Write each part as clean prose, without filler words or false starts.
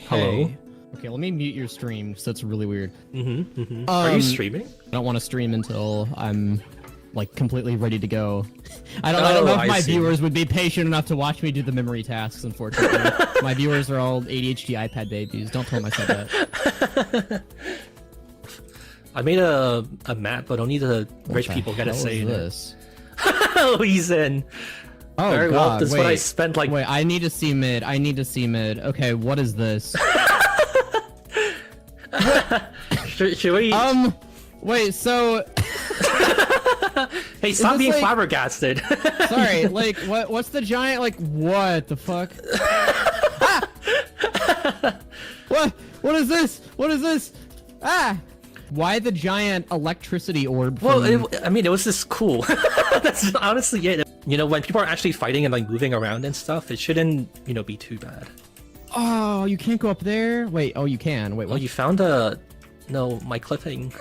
Hello. Okay, let me mute your stream, because that's really weird. Are you streaming? I don't want to stream until I'm, like, completely ready to go. I don't know if my viewers would be patient enough to watch me do the memory tasks, unfortunately. My viewers are all ADHD iPad babies. Don't tell myself that. I made a map, but only the rich people get a say in this? it. He's in. Oh, Very God, well, this is what I spent like... Wait, I need to see mid. I need to see mid. Okay, what is this? should we... Wait, so... Hey, stop being like... flabbergasted. Sorry, like, what's the giant, like, what the fuck? Ah! What is this? What is this? Ah! Why the giant electricity orb? Well, I mean, it was just cool. That's honestly it. You know, when people are actually fighting and like moving around and stuff, it shouldn't, you know, be too bad. Oh, you can't go up there? Wait, oh, you can. Wait, what? Oh, you found a... No, my clipping.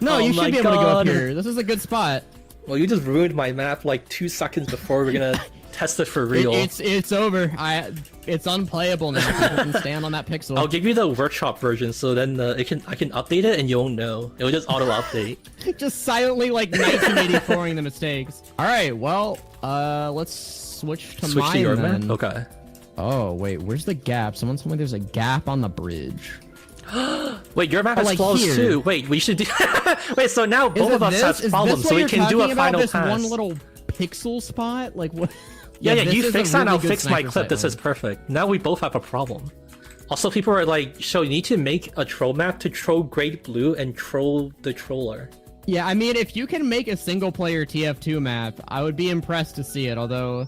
No, oh you should be able to go up here. This is a good spot. Well, you just ruined my map like 2 seconds before we're gonna test it for real. It's over. It's unplayable now. People can stand on that pixel. I'll give you the workshop version, so then I can update it and you won't know. It'll just auto update. Just silently like 1984ing the mistakes. All right, well, let's switch to mine your then. map. Okay. Oh wait, where's the gap? Someone told me there's a gap on the bridge. Wait, your map has like flaws here. too. Wait, we should do. Wait, so now both of us have problems, so we can do a final this pass. One little pixel spot, like what? Yeah, you fix that and I'll fix my sniper clip. This is perfect. Now we both have a problem. Also, people are like, so you need to make a troll map to troll Great Blue and troll the troller. Yeah, I mean, if you can make a single player TF2 map, I would be impressed to see it, although...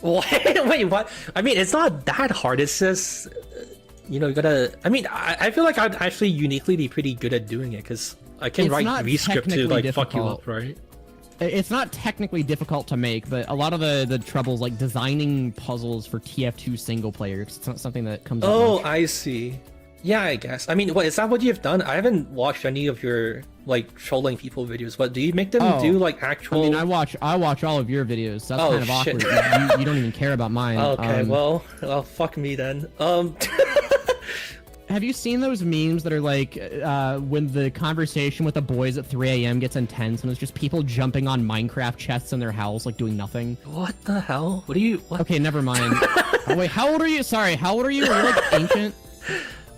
Wait, what? I mean, it's not that hard. It's just, you know, you gotta... I mean, I feel like I'd actually uniquely be pretty good at doing it, because I can write VScript to, like, fuck you up, right? It's not technically difficult to make, but a lot of the troubles, like designing puzzles for TF2 single player, it's not something that comes up much. I see. Yeah, I guess. I mean, what, is that what you've done? I haven't watched any of your, like, trolling people videos, but do you make them do, like, actual... I mean, I watch all of your videos, so that's kind of awkward. You don't even care about mine. Okay, well, fuck me then. Have you seen those memes that are like, when the conversation with the boys at 3 a.m. gets intense and it's just people jumping on Minecraft chests in their house, like doing nothing? What the hell? What are you... What? Okay, never mind. Oh, wait, how old are you? Sorry, how old are you? Are you, like, ancient?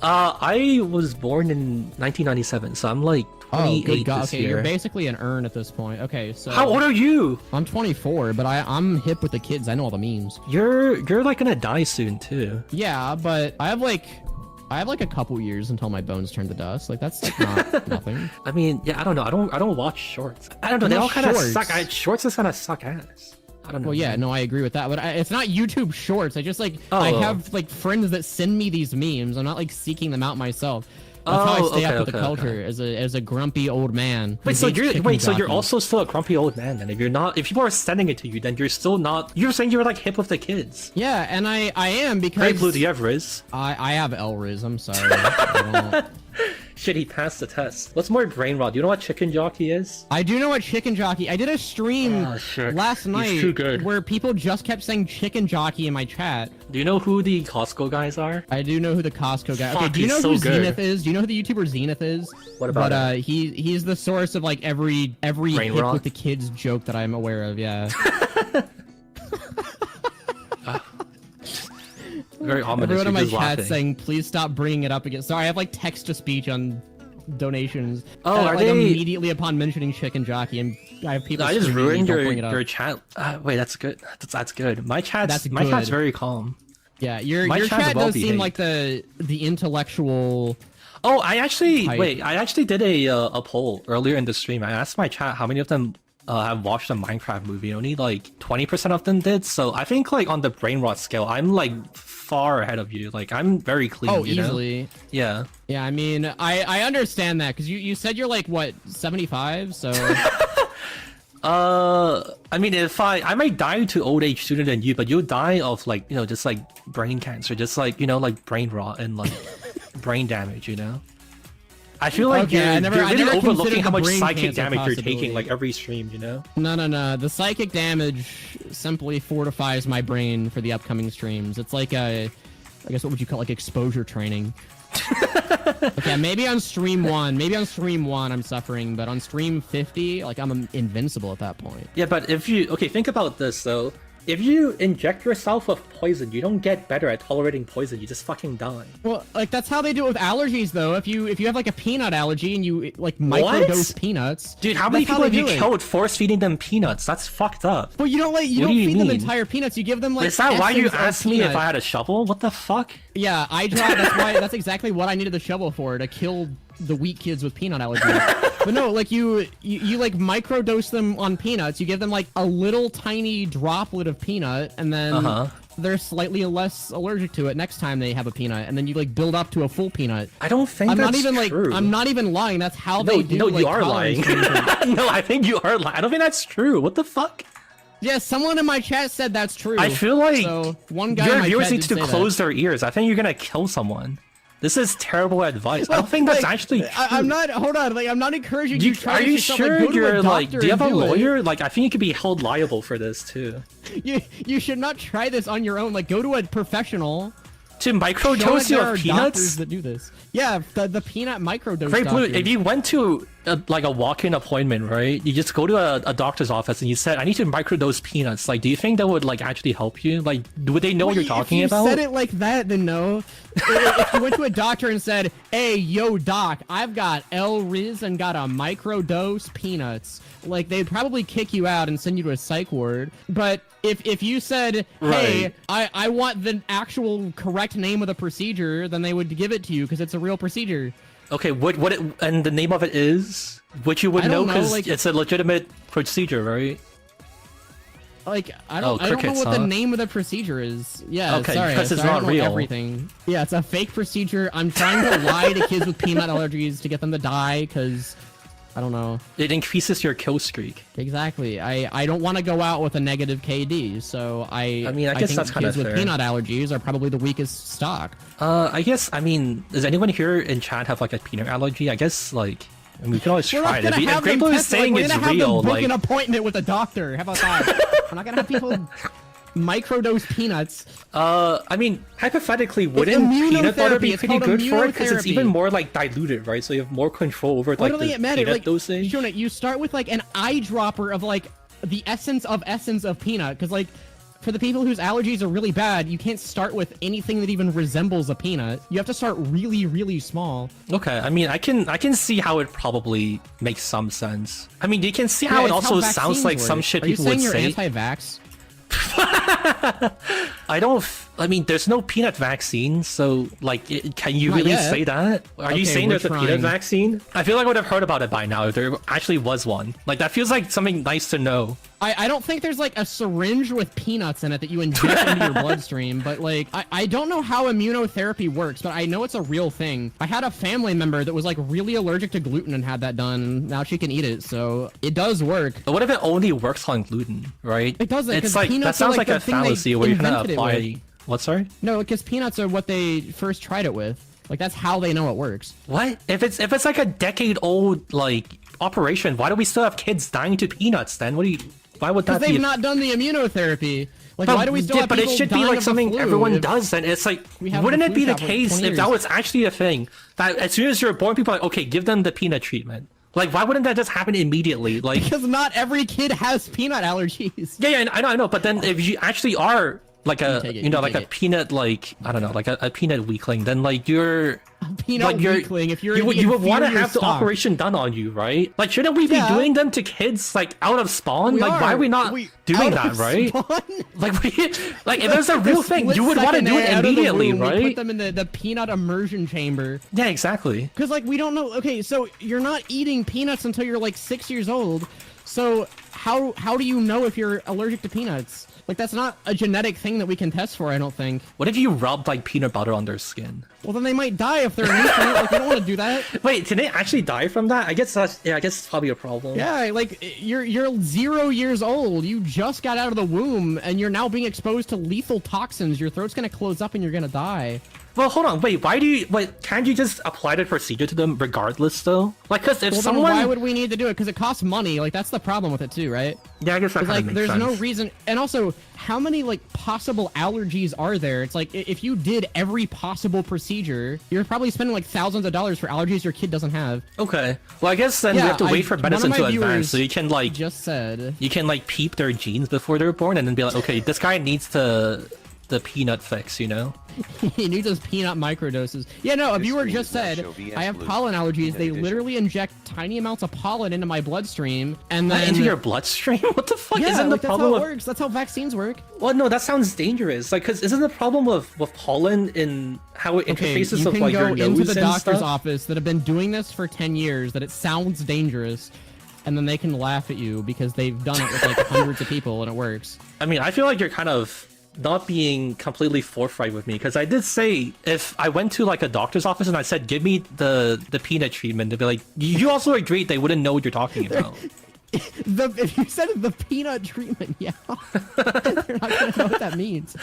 I was born in 1997, so I'm like 28 good God. this Okay, year. you're basically an urn at this point. Okay, so... How old are you? I'm 24, but I'm hip with the kids. I know all the memes. You're like gonna die soon, too. Yeah, but I have like a couple years until my bones turn to dust. Like, that's like not nothing. I mean, yeah, I don't know. I don't watch shorts. I don't know. They all kind of suck. Shorts is kind of suck ass. I don't know. Well, yeah, no, I agree with that. But it's not YouTube Shorts. I just like I have like friends that send me these memes. I'm not like seeking them out myself. That's how I stay up with the culture as a grumpy old man. Wait, so you're also still a grumpy old man then? If people are sending it to you, then you're still not. You're saying you're like hip with the kids. Yeah, and I am because. Great Blue, do you have Riz? I have L-Riz. I'm sorry. I don't... Shit, he passed the test. What's more brain rot? Do you know what chicken jockey is? I do know what chicken jockey. I did a stream last night where people just kept saying chicken jockey in my chat. Do you know who the Costco guys are? I do know who the Costco guy. Fuck, okay, do you know so who good. Zenith is? Do you know who the YouTuber Zenith is? What about But he's the source of like every hip with the kids joke that I'm aware of. Yeah. Very ominous. Everyone in my chat saying, please stop bringing it up again. Sorry, I have like text to speech on donations. Oh, are like, they immediately upon mentioning chicken jockey, and I have people. I just ruined your chat. Wait, that's good. That's good. My chat's very calm. Yeah, your chat does seem like the intellectual. Oh, I actually did a poll earlier in the stream. I asked my chat how many of them have watched the Minecraft movie. Only like 20% of them did. So I think like on the brain rot scale, I'm like far ahead of you. Like I'm very clean. Oh, easily. Know? Yeah. Yeah, I mean, I understand that because you said you're like what 75, so. I mean, I might die to old age sooner than you, but you'll die of like, you know, just like brain cancer, just like, you know, like brain rot and like brain damage, you know? I feel like you're really overlooking how much psychic damage you're taking like every stream, you know? No. The psychic damage simply fortifies my brain for the upcoming streams. It's like I guess what would you call like exposure training? Okay, maybe on stream 1, I'm suffering, but on stream 50, like I'm invincible at that point. Yeah, but if you think about this though. If you inject yourself with poison, you don't get better at tolerating poison. You just fucking die. Well, like that's how they do it with allergies, though. If you have like a peanut allergy and you like microdose peanuts, dude, how many people have you killed force feeding them peanuts? That's fucked up. Well, you don't feed them entire peanuts. You give them like. Is that why you asked me if I had a shovel? What the fuck? Yeah, I draw. That's exactly what I needed the shovel for, to kill the weak kids with peanut allergies. But no, like you like microdose them on peanuts. You give them like a little tiny droplet of peanut, and then they're slightly less allergic to it next time they have a peanut, and then you like build up to a full peanut. I don't think that's true. I'm not even lying. That's how they do. No, like, you are lying. No, I think you are lying. I don't think that's true. What the fuck? Yeah, someone in my chat said that's true. I feel like one guy your viewers need to close their ears. I think you're gonna kill someone. This is terrible advice. I don't think that's actually true. I'm not. Hold on. Like, I'm not encouraging you. Are you sure you're like? Do you have a lawyer? Like, I think you could be held liable for this too. You should not try this on your own. Like, go to a professional. To microdose your peanuts? That do this. Yeah, the peanut microdose. Great Blue, if you went to like a walk-in appointment, right? You just go to a doctor's office and you said, "I need to microdose peanuts." Like, do you think that would like actually help you? Like, would they know what you're talking about? If you said it like that, then no. If you went to a doctor and said, "Hey, yo, doc, I've got L-Riz and got a microdose peanuts," like they'd probably kick you out and send you to a psych ward. But if you said, "Hey, I want the actual correct name of the procedure," then they would give it to you because it's a real procedure. Okay, and the name of it is, which you would know because like, it's a legitimate procedure, right? Like I don't know what the name of the procedure is. Yeah, okay, sorry, because it's not real. Everything. Yeah, it's a fake procedure. I'm trying to lie to kids with peanut allergies to get them to die because I don't know. It increases your kill streak. Exactly. I don't want to go out with a negative KD, so I mean, I guess think that's kind of kids fair. with peanut allergies are probably the weakest stock. I guess, I mean, does anyone here in chat have like a peanut allergy? I guess like, I mean, we can always try it. If Great Blue is saying it's real, book an appointment with a doctor. How about that? We're not gonna have people microdose peanuts. I mean, hypothetically, wouldn't peanut butter be pretty good for it? Because it's even more like diluted, right? So you have more control over like the peanut dosage. Shounic, you start with like an eyedropper of like the essence of peanut, because like for the people whose allergies are really bad, you can't start with anything that even resembles a peanut. You have to start really, really small. Okay, I mean, I can see how it probably makes some sense. I mean, you can see how it also sounds like some shit people would say. Are you saying you're anti-vax? I mean, there's no peanut vaccine, so like, can you really say that? Are you saying there's a peanut vaccine? I feel like I would have heard about it by now if there actually was one. Like, that feels like something nice to know. I don't think there's like a syringe with peanuts in it that you inject into your bloodstream, but like, I don't know how immunotherapy works, but I know it's a real thing. I had a family member that was like really allergic to gluten and had that done, and now she can eat it, so it does work. But what if it only works on gluten, right? It doesn't. It's like, that sounds like a fallacy where you're gonna apply... What, sorry? No, because peanuts are what they first tried it with. Like, that's how they know it works. What? If it's like a decade-old, like, operation, why do we still have kids dying to peanuts then? Why would that be? Because they've not done the immunotherapy. Like, why do we still have people But it should be like something everyone does, and it's like, wouldn't it be the case if that was actually a thing? That as soon as you're born, people are like, okay, give them the peanut treatment. Like, why wouldn't that just happen immediately? Like, because not every kid has peanut allergies. Yeah, I know, but then if you actually are like a, like a peanut, like, I don't know, like a peanut weakling, then like you're... Peanut weakling, if you're you would want to have the operation done on you, right? Like, shouldn't we be doing them to kids, like, out of spawn? Why are we not doing that, right? Like, if there's a real thing, you would want to do it immediately, right? Put them in the peanut immersion chamber. Yeah, exactly. Because, like, we don't know... Okay, so you're not eating peanuts until you're, like, 6 years old. So how do you know if you're allergic to peanuts? Like, that's not a genetic thing that we can test for, I don't think. What if you rub, like, peanut butter on their skin? Well, then they might die if they're nutrient. Like, we don't want to do that. Wait, can they actually die from that? I guess that's... Yeah, I guess it's probably a problem. Yeah, like, you're 0 years old. You just got out of the womb, and you're now being exposed to lethal toxins. Your throat's gonna close up and you're gonna die. Well, hold on. Wait, why do you... Wait, can't you just apply the procedure to them regardless, though? Like, because if someone... Then why would we need to do it? Because it costs money. Like, that's the problem with it, too, right? Yeah, I guess that kind of makes there's sense. no reason... And also, how many, like, possible allergies are there? It's like, if you did every possible procedure, you're probably spending, like, thousands of dollars for allergies your kid doesn't have. Okay. Well, I guess then we have to wait for medicine to advance, so you can, like... just said... You can, like, peep their genes before they're born, and then be like, okay, this guy needs the peanut fix, you know? He needs those peanut microdoses. Yeah, no, a viewer just said, I have pollen allergies. They literally inject tiny amounts of pollen into my bloodstream, and then... Into your bloodstream? What the fuck? Yeah, isn't like, the that's problem how it works. That's how vaccines work. Well, no, that sounds dangerous. Like, because isn't the problem with pollen in how it interfaces with, like, your nose and stuff? You can go into the doctor's office that have been doing this for 10 years, that it sounds dangerous, and then they can laugh at you because they've done it with, like, hundreds of people, and it works. I mean, I feel like you're kind of not being completely forthright with me, because I did say if I went to like a doctor's office and I said give me the peanut treatment, they'd be like, you also agreed they wouldn't know what you're talking about. If you said the peanut treatment, yeah, they're not gonna know what that means.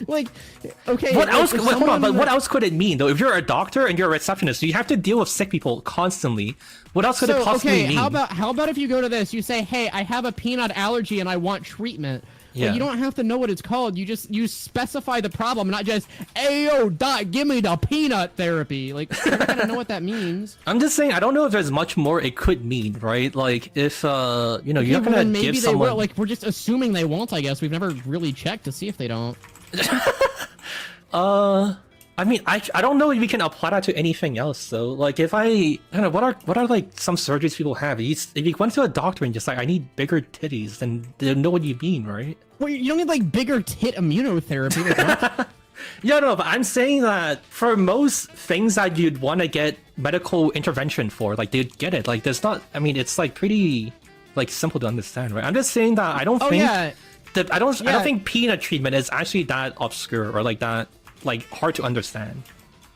Like, okay, what else? Wait, hold on, but what else could it mean though? If you're a doctor and you're a receptionist, you have to deal with sick people constantly. What else could it possibly mean? How about if you go to this, you say, hey, I have a peanut allergy and I want treatment. Yeah. Well, you don't have to know what it's called. You specify the problem, not just, hey, yo, doc, give me the peanut therapy. Like, you're not gonna know what that means. I'm just saying, I don't know if there's much more it could mean, right? Like, if, you know, you're not gonna give someone... Will. Like, we're just assuming they won't, I guess. We've never really checked to see if they don't. I mean, I don't know if we can apply that to anything else though. Like if I don't know, what are like some surgeries people have? If you went to a doctor and just like, I need bigger titties, then they'll know what you mean, right? Well, you don't need like bigger tit immunotherapy. Like, yeah, no, but I'm saying that for most things that you'd want to get medical intervention for, like they'd get it. Like there's not, I mean, it's like pretty like simple to understand, right? I'm just saying that I don't think I don't think peanut treatment is actually that obscure or like that like hard to understand.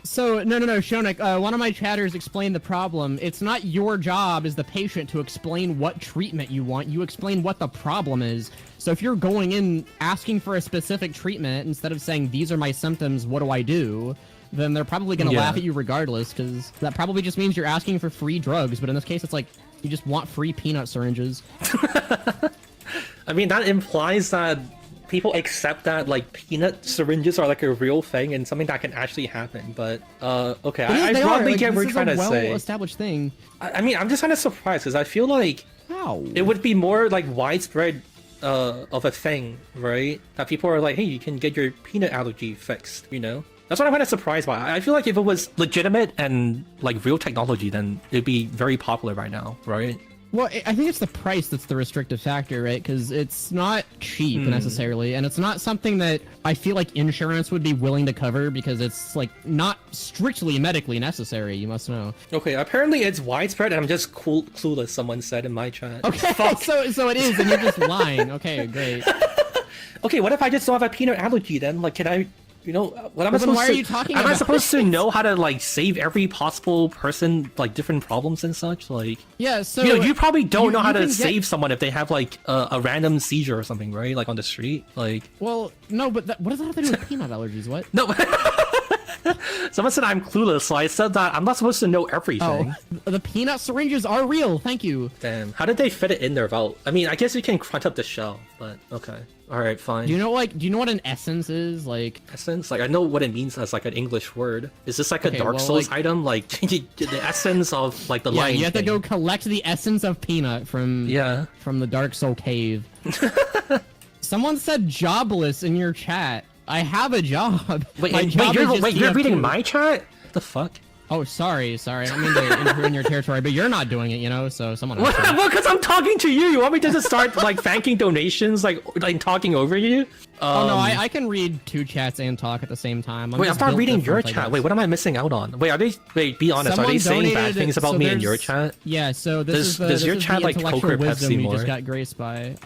So no, Shounic, one of my chatters explained the problem. It's not your job as the patient to explain what treatment you want. You explain what the problem is. So if you're going in asking for a specific treatment instead of saying these are my symptoms, what do I do? Then they're probably gonna laugh at you regardless, because that probably just means you're asking for free drugs. But in this case, it's like you just want free peanut syringes. I mean, that implies that people accept that like peanut syringes are like a real thing and something that can actually happen, but okay, I broadly get what we're trying to say. Well-established thing. I mean, I'm just kind of surprised because I feel like it would be more like widespread of a thing, right? That people are like, hey, you can get your peanut allergy fixed, you know? That's what I'm kind of surprised by. I feel like if it was legitimate and like real technology, then it'd be very popular right now, right? Well, I think it's the price that's the restrictive factor, right? Because it's not cheap necessarily, and it's not something that I feel like insurance would be willing to cover because it's like not strictly medically necessary. You must know. Okay, apparently it's widespread, and I'm just clueless. Someone said in my chat. Okay, so it is, and you're just lying. Okay, great. Okay, what if I just don't have a peanut allergy then? Like, can I? You know, what am I supposed why to? Are you talking am about I supposed to know how to like save every possible person like different problems and such? Like, yeah, so you know, you probably don't know how to save someone if they have like a random seizure or something, right? Like on the street, like. Well, no, but what does that have to do with peanut allergies? What? No. Someone said I'm clueless, so I said that I'm not supposed to know everything. Oh, the peanut syringes are real. Thank you. Damn, how did they fit it in there without? I mean, I guess you can crunch up the shell, but okay. All right, fine. Do you know what an essence is? Like essence? Like I know what it means as like an English word. Is this like a Dark Souls item? Like the essence of like the Lion King? You have to go collect the essence of peanut from the Dark Soul cave. Someone said jobless in your chat. I have a job. Wait, you're reading my chat? What the fuck? Oh, sorry. I don't mean to intrude in your territory, but you're not doing it, you know, so someone else. Well, because I'm talking to you. You want me to just start, like, thanking donations, like talking over you? Oh, no, I can read two chats and talk at the same time. Wait, I'm not reading your chat. Wait, what am I missing out on? Wait, be honest. Are they saying bad things about me in your chat? Yeah, so does your chat, like, Coke or Pepsi more? You just got graced by.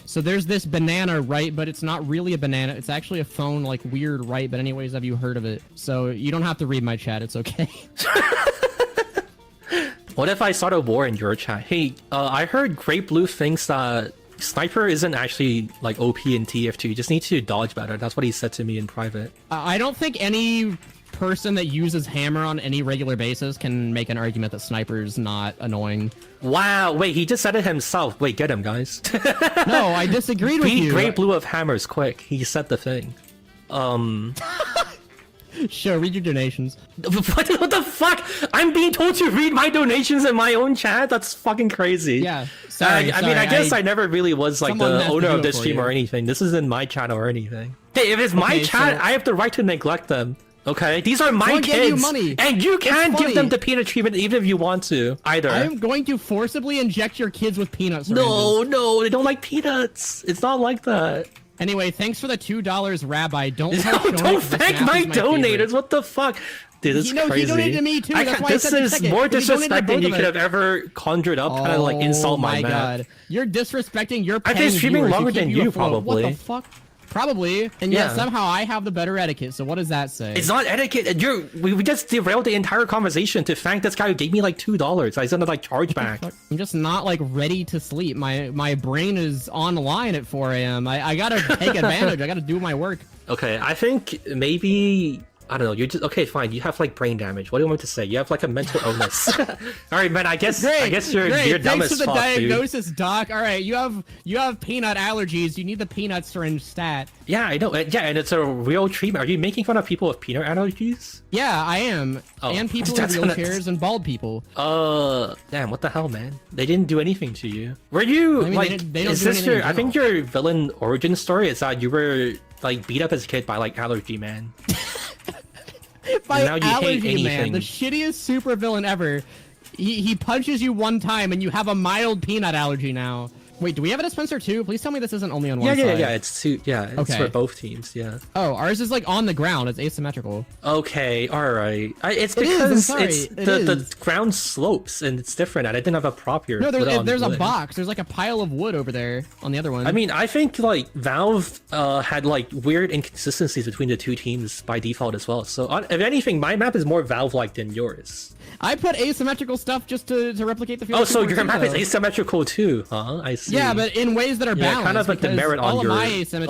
So there's this banana, right? But it's not really a banana. It's actually a phone, like, weird, right? But anyways, have you heard of it? So you don't have to read my chat. It's okay. What if I start a war in your chat? Hey, I heard Great Blue thinks that Sniper isn't actually like OP in TF2. You just need to dodge better. That's what he said to me in private. I don't think any person that uses hammer on any regular basis can make an argument that sniper's not annoying. Wow, wait, he just said it himself. Wait, get him, guys. No, I disagreed with you. Beat Great Blue of Hammers, quick. He said the thing. Sure, read your donations. What the fuck? I'm being told to read my donations in my own chat? That's fucking crazy. Yeah, sorry. I mean, I guess I never really was like the owner of this stream you. or anything. This isn't my channel or anything. Hey, if it's my chat, I have the right to neglect them. Okay, these are my kids, you money. And you can't give them the peanut treatment even if you want to, either. I'm going to forcibly inject your kids with peanut syringes. No, they don't like peanuts. It's not like that. Anyway, thanks for the $2, Rabbi. Don't thank my donators. What the fuck? Dude, this is crazy. He donated to me too. That's why this I said is more disrespect than you could have ever conjured up. Kind of like insult my man. God, you're disrespecting your. I've been streaming longer than you, probably. What the fuck? Probably, and yet somehow I have the better etiquette. So what does that say? It's not etiquette. We just derailed the entire conversation to thank this guy who gave me like $2. I sent a like chargeback. I'm just not like ready to sleep. My brain is online at 4 a.m. I gotta take advantage. I gotta do my work. Okay, I think maybe. I don't know, you're just okay, fine. You have like brain damage. What do you want me to say? You have like a mental illness. Alright, man, I guess you're dumb as fuck, Thanks for the diagnosis, dude. Doc. Alright, you have peanut allergies. You need the peanut syringe stat. Yeah, I know. Yeah, and it's a real treatment. Are you making fun of people with peanut allergies? Yeah, I am. And people in wheelchairs and bald people. Damn, what the hell, man? They didn't do anything to you. Were you like they don't is do this your I anything think your villain origin story is that you were like beat up as a kid by like allergy man. By now you allergy hate anything. man, the shittiest supervillain ever. He punches you one time and you have a mild peanut allergy now. Wait, do we have a dispenser too? Please tell me this isn't only on one side. Yeah, it's two. Yeah, it's for both teams. Yeah. Oh, ours is like on the ground. It's asymmetrical. Okay, all right. It's because the ground slopes and it's different. And I didn't have a prop here. No, there's a box. There's like a pile of wood over there on the other one. I mean, I think like Valve had like weird inconsistencies between the two teams by default as well. So if anything, my map is more Valve-like than yours. I put asymmetrical stuff just to replicate the feel. Oh, so your map is asymmetrical too, huh? I see. Yeah, but in ways that are balanced. Kind of a demerit on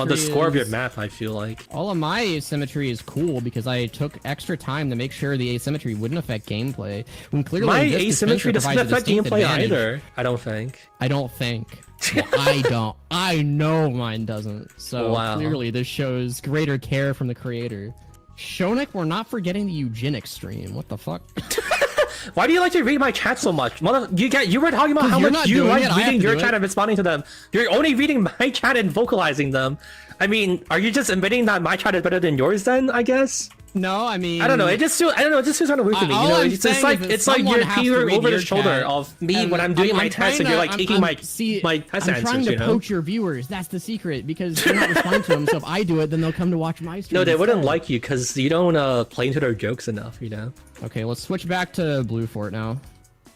the score of your map, I feel like. All of my asymmetry is cool because I took extra time to make sure the asymmetry wouldn't affect gameplay. When clearly my asymmetry doesn't affect gameplay either. I don't think. Well, I don't. I know mine doesn't. So clearly this shows greater care from the creator. Shounic, we're not forgetting the eugenics stream. What the fuck? Why do you like to read my chat so much? You were talking about how much you like reading your chat and responding to them. You're only reading my chat and vocalizing them. I mean, are you just admitting that my chat is better than yours then, I guess? No, I mean, I don't know. It just feels kind of weird to me. You know, it's like you're peering over the shoulder of me when I'm doing my test, and you're like taking my test answers. I'm trying to poach your viewers. That's the secret because they're not responding to them. So if I do it, then they'll come to watch my stream. No, they wouldn't like you because you don't play into their jokes enough. You know. Okay, let's switch back to Blue Fort now.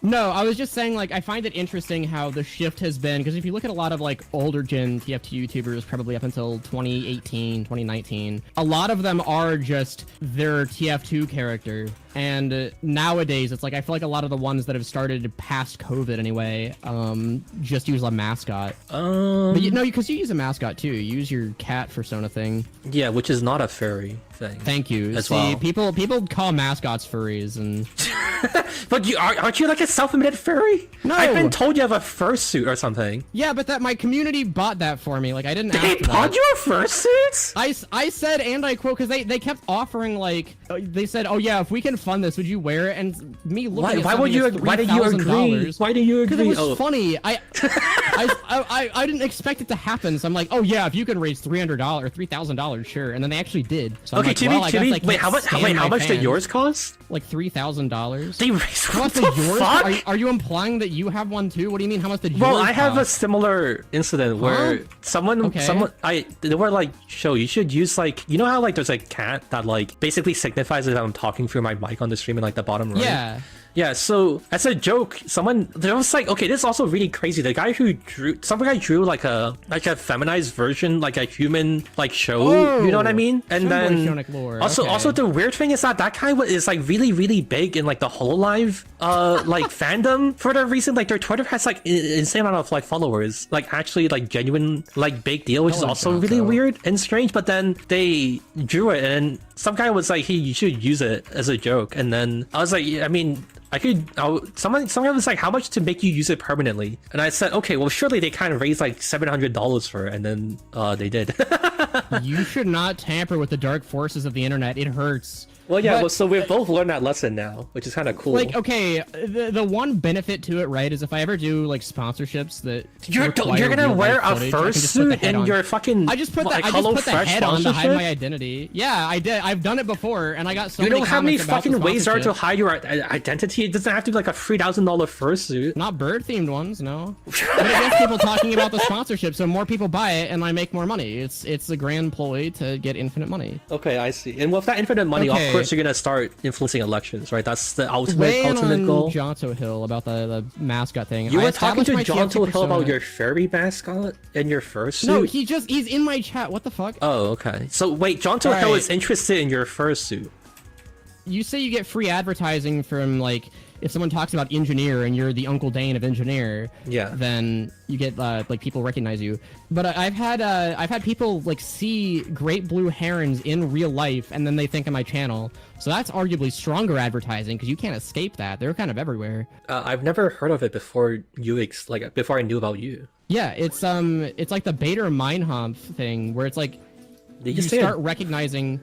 No, I was just saying, like, I find it interesting how the shift has been, because if you look at a lot of, like, older gen TF2 YouTubers, probably up until 2018, 2019, a lot of them are just their TF2 character. And nowadays, it's like, I feel like a lot of the ones that have started past COVID anyway, just use a mascot. But because you use a mascot too. You use your cat persona thing. Yeah, which is not a furry thing. Thank you. See, people call mascots furries, and but aren't you like a self-admitted furry? No, I've been told you have a fursuit or something. Yeah, but my community bought that for me. Like I didn't. They bought you a fursuit? I said, and I quote, because they kept offering, like, they said, oh yeah, if we can fund this, would you wear it? And me looking why did you agree? Why did you agree? Because it was funny. I didn't expect it to happen, so I'm like, oh yeah, if you can raise $300 or $3,000, sure. And then they actually did. So I'm like, wait, how much did yours cost? Like $3,000. They raised what the yours? Fuck? Are you implying that you have one too? What do you mean? How much did yours? Well, I have a similar incident where they were like, you should use like, you know how like there's a cat that like basically signifies that I'm talking through my mic on the stream in like the bottom right. Yeah, so as a joke, there was like, okay, this is also really crazy. The guy who some guy drew like a feminized version, like a human like show, you know what I mean? And then also the weird thing is that guy is like really, really big in like the Hololive like fandom for the reason. Like their Twitter has like insane amount of like followers, like actually like genuine like big deal, which is also really weird and strange. But then they drew it and some guy was like, hey, you should use it as a joke, and then I was like, yeah, I mean, someone was like, how much to make you use it permanently? And I said, okay, well, surely they kind of raised like $700 for it, and then they did. You should not tamper with the dark forces of the internet. It hurts. Well, yeah, well, so we've both learned that lesson now, which is kind of cool. Like, okay, the one benefit to it, right, is if I ever do like sponsorships that you're gonna wear a fursuit in your fucking I just put the head on to hide my identity. Yeah, I did. I've done it before, and I got so many comments. You know how many fucking ways there are to hide your identity? It doesn't have to be like a $3,000 fursuit. Not bird themed ones, no. But it gets people talking about the sponsorship, so more people buy it, and I make more money. It's the grand ploy to get infinite money. Okay, I see. And with that infinite money, of course, you're gonna start influencing elections, right? That's the ultimate goal. Jonto Hill about the mascot thing. You were talking to Jonto Hill about your furry mascot and your fursuit? No, he's in my chat. What the fuck? Oh, okay. So wait, Jonto Hill is interested in your fursuit. You say you get free advertising from like if someone talks about engineer and you're the Uncle Dane of engineer, yeah, then you get like people recognize you. But I've had people like see great blue herons in real life and then they think of my channel. So that's arguably stronger advertising because you can't escape that. They're kind of everywhere. I've never heard of it before before I knew about you. Yeah, it's like the Bader Meinhof thing where it's like you start recognizing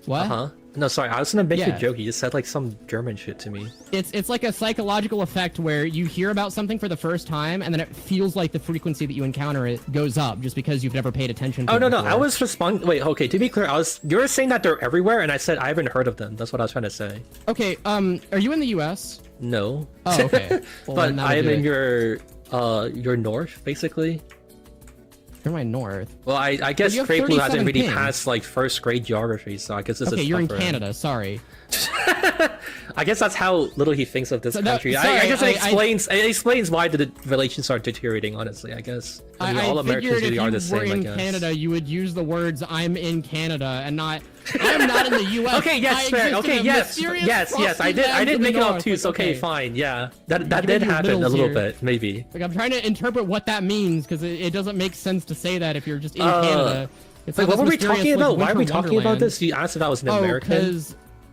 what? No, sorry, I was gonna make a joke. You just said like some German shit to me. It's like a psychological effect where you hear about something for the first time and then it feels like the frequency that you encounter it goes up just because you've never paid attention to it before. I was responding. Wait, okay, to be clear, you were saying that they're everywhere, and I said I haven't heard of them. That's what I was trying to say. Okay, are you in the U.S.? No. Oh, okay. Well, but I am in your north, basically. You're my north. Well, I guess Great Blue hasn't really passed like first grade geography, so I guess this is okay, you're in Canada. Sorry. I guess that's how little he thinks of this country. I guess it explains why the relations are deteriorating. Honestly, I guess all Americans really are the same. If you were in Canada, you would use the words "I'm in Canada" and not "I'm not in the U.S." Okay, yes, fair. Okay, yes. I did make it up too. So okay, fine. Yeah, that did happen a little bit, maybe. Like I'm trying to interpret what that means because it doesn't make sense to say that if you're just in Canada. It's like, what were we talking about? Why are we talking about this? You asked if I was an American.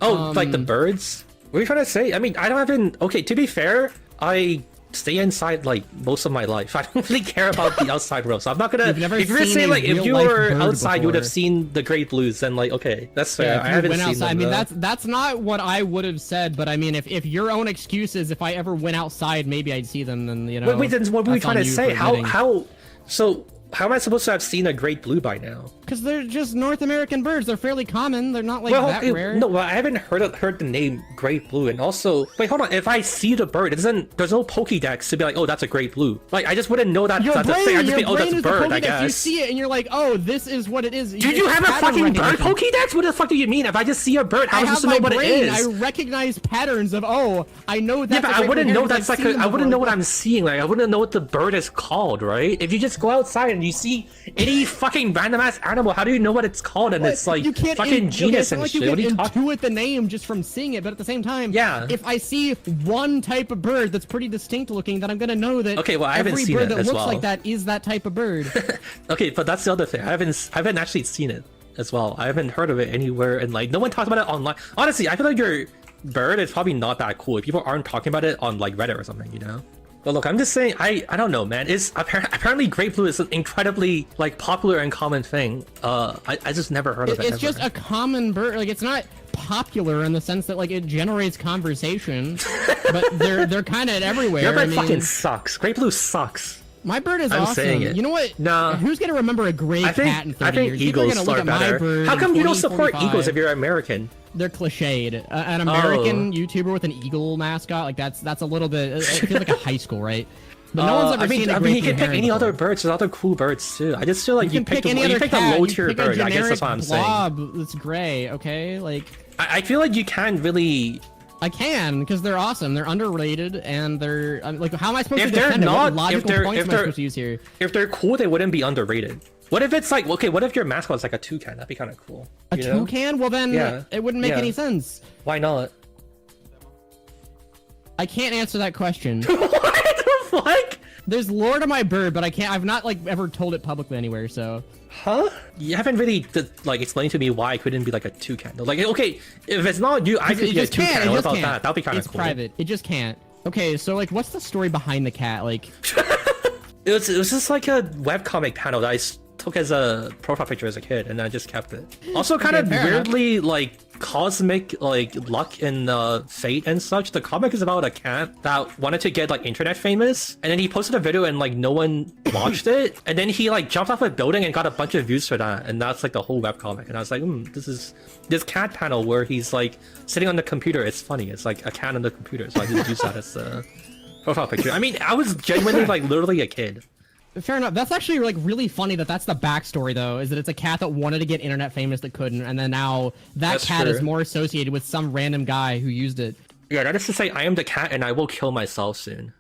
Like the birds? What are you trying to say? I mean, I don't even... Okay, to be fair, I stay inside, like, most of my life. I don't really care about the outside world, so I'm not gonna... If you're saying, like, if you were outside, you would have seen the Great Blues, then, like, okay, that's fair. Yeah, I haven't seen them, I mean, that's not what I would have said, but I mean, if your own excuse is if I ever went outside, maybe I'd see them, then, you know... Wait, then what were we trying to say? How am I supposed to have seen a great blue by now? Because they're just North American birds. They're fairly common. They're not like that rare. No, I haven't heard the name great blue. And also, wait, hold on. If I see the bird, there's no Pokédex to be like, oh, that's a great blue. Like, I just wouldn't know that that's a thing. I just be, oh, that's a bird, I guess. You see it and you're like, oh, this is what it is. Did you have a fucking bird Pokédex? What the fuck do you mean? If I just see a bird, how am I supposed to know what it is? I recognize patterns of, oh, I know that. Yeah, but I wouldn't know that's like I wouldn't know what I'm seeing. Like, I wouldn't know what the bird is called, right? If you just go outside and you see any fucking random ass animal, how do you know what it's called? And it's like fucking genus and shit. What are you talking? Intuit the name just from seeing it, but at the same time, yeah. If I see one type of bird that's pretty distinct looking, then I'm gonna know that. Okay, well, I haven't seen it every bird that looks like that is that type of bird. Okay, but that's the other thing. I haven't actually seen it as well. I haven't heard of it anywhere, and like no one talks about it online. Honestly, I feel like your bird is probably not that cool if people aren't talking about it on like Reddit or something, you know. But look, I'm just saying, I don't know, man. It's apparently Great Blue is an incredibly like popular and common thing. I just never heard of it. It's just a common bird. Like it's not popular in the sense that like it generates conversation, but they're kind of everywhere. Your bird fucking sucks. Great Blue sucks. My bird is awesome. Saying it. You know what? Nah. Who's gonna remember a gray cat in 30 years? I think eagles are better. How come you don't support eagles if you're American? They're cliched. An American YouTuber with an eagle mascot, like that's a little bit. It feels like a high school, right? But no one's ever seen a great you can pick any other birds. There's other cool birds too. I just feel like you picked a low tier bird. I guess that's what I'm saying. Blob that's gray. Okay, like I feel like you can really. I can, because they're awesome. They're underrated, and they're like, how am I supposed to defend them? What logical points am I supposed to use here? If they're cool, they wouldn't be underrated. What if it's like, okay, what if your mascot's like a toucan? That'd be kind of cool. A toucan? Well, then it wouldn't make any sense. Why not? I can't answer that question. What the fuck? There's lore to my bird, but I've not like ever told it publicly anywhere. So. Huh? You haven't really like explained to me why I couldn't be like a toucan. Like, okay, if it's not you, I could be a toucan. What about that? That'd be kind of cool. It's private. It just can't. Okay, so like, what's the story behind the cat? Like, it was just like a webcomic panel that I took as a profile picture as a kid, and I just kept it. Also, kind of weirdly like cosmic like luck and fate and such. The comic is about a cat that wanted to get like internet famous, and then he posted a video and like no one watched it, and then he like jumped off a building and got a bunch of views for that, and that's like the whole webcomic. And I was like, this cat panel where he's like sitting on the computer. It's funny. It's like a cat on the computer, so I just use that as a profile picture. I mean, I was genuinely like literally a kid. Fair enough. That's actually like really funny that's the backstory though, is that it's a cat that wanted to get internet famous that couldn't, and then now that cat is more associated with some random guy who used it. Yeah, that is to say, I am the cat and I will kill myself soon.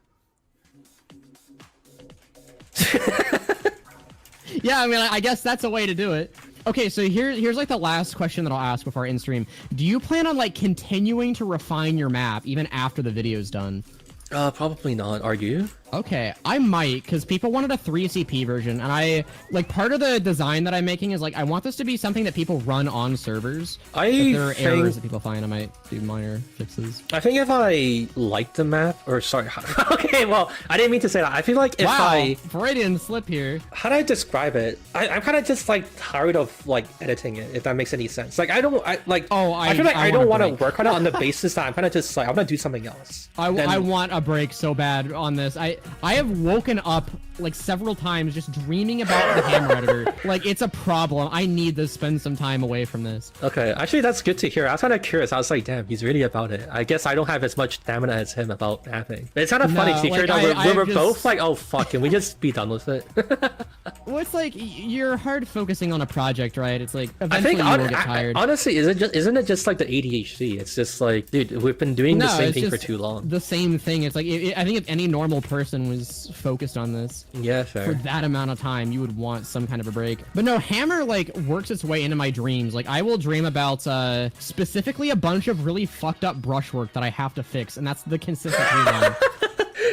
Yeah, I mean, I guess that's a way to do it. Okay, so here's like the last question that I'll ask before I end stream. Do you plan on like continuing to refine your map even after the video's done? Probably not. Are you? Okay, I might, because people wanted a 3CP version, and I, like, part of the design that I'm making is, like, I want this to be something that people run on servers. If there are errors that people find, I might do minor fixes. I think if I like the map, or sorry, okay, well, I didn't mean to say that. I feel like if Freudian slip here. How do I describe it? I'm kind of just, like, tired of, like, editing it, if that makes any sense. Like, I feel like I don't want to work on it on the basis that I'm kind of just, like, I'm going to do something else. I want a break so bad on this. I have woken up like several times just dreaming about the hammer editor. Like, it's a problem. I need to spend some time away from this. Okay, actually that's good to hear. I was kind of curious. I was like, damn, he's really about it. I guess I don't have as much stamina as him about mapping. But it's kind of funny to hear that we're both like, oh fuck, can we just be done with it? Well, it's like you're hard focusing on a project, right? It's like eventually you will get tired. Honestly, isn't it just like the ADHD? It's just like, dude, we've been doing the same thing for too long. The same thing. It's like I think if any normal person was focused on this, yeah, fair, for that amount of time, you would want some kind of a break. But no, hammer like works its way into my dreams. Like, I will dream about specifically a bunch of really fucked up brushwork that I have to fix, and that's the consistent dream on.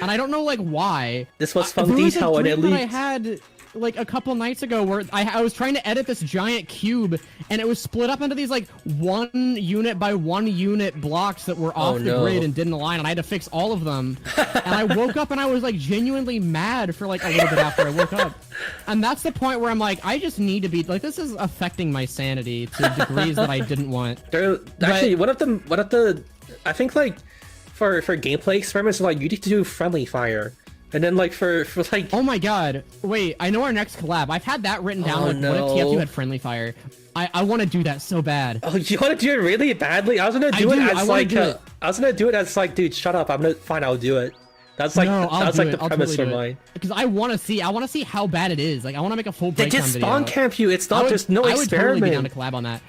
And I don't know like why. This was fun detail and it leaked. I had like a couple nights ago where I was trying to edit this giant cube, and it was split up into these like 1 unit by 1 unit blocks that were off the grid and didn't align, and I had to fix all of them. And I woke up and I was like genuinely mad for like a little bit after I woke up. And that's the point where I'm like, I just need to be like, this is affecting my sanity to degrees that I didn't want. Actually, one of the I think like for gameplay experiments, like you need to do friendly fire. And then, like, for like... Oh my god. Wait, I know our next collab. I've had that written down. What if TF2 had friendly fire? I want to do that so bad. Oh, you want to do it really badly? I was going to do it as, like... I was going to do it as, like, dude, shut up. Fine, I'll do it. That's, like, that's like the premise for mine. Because I want to see how bad it is. Like, I want to make a full breakdown video. They just spawn camp you. It's not just no experiment. I would totally be down to collab on that.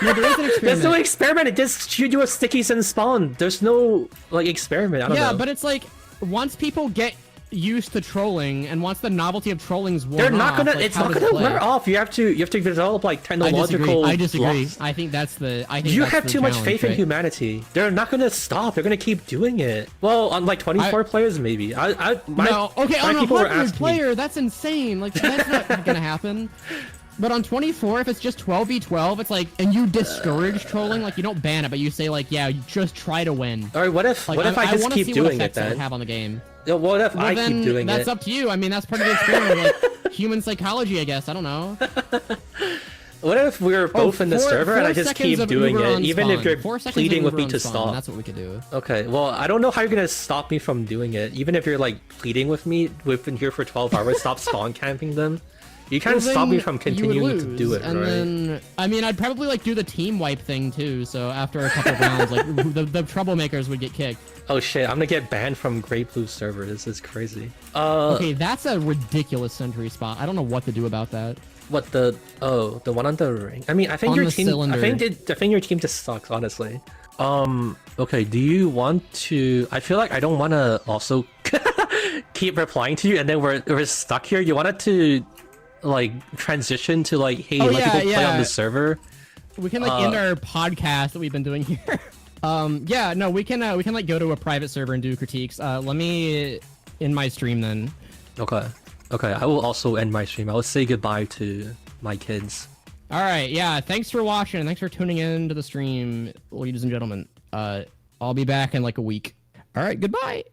No, there is an experiment. There's no experiment. It just you do a stickies and spawn. There's no, like, experiment. I don't know. Yeah, but it's like, once people get used to trolling, and once the novelty of trolling's worn off, they're not gonna. Like, it's not gonna wear off. You have to develop like technological. I disagree. Blocks. I think that's the. I think you have too much faith in humanity. They're not gonna stop. They're gonna keep doing it. Well, on like 24 players, maybe. Okay, on 100 player, that's insane. Like, that's not gonna happen. But on 24, if it's just 12v12, it's like, and you discourage trolling, like you don't ban it, but you say like, yeah, you just try to win. All right, what if I just keep doing it then? Have on the game. What if I keep doing it? That's up to you. I mean, that's part of the experiment, like human psychology, I guess. I don't know. What if we were both in the server and I just keep doing it, even if you're pleading with me to stop? That's what we could do. Okay, well, I don't know how you're gonna stop me from doing it. Even if you're like pleading with me, we've been here for 12 hours, stop spawn camping them. You can't stop me from continuing to do it, and right? Then, I mean, I'd probably like do the team wipe thing too. So after a couple rounds, like the troublemakers would get kicked. Oh shit! I'm gonna get banned from Great Blue server. This is crazy. Okay, that's a ridiculous sentry spot. I don't know what to do about that. What the one on the ring? I mean, I think your team. Cylinder. I think your team just sucks, honestly. Okay. Do you want to? I feel like I don't want to also keep replying to you, and then we're stuck here. You wanted to like transition to like, hey, let people play on the server. We can like end our podcast that we've been doing here. Yeah, no, we can like go to a private server and do critiques. Let me end my stream then. Okay. Okay, I will also end my stream. I will say goodbye to my kids. All right, yeah. Thanks for watching. Thanks for tuning in to the stream, ladies and gentlemen. I'll be back in like a week. All right, goodbye.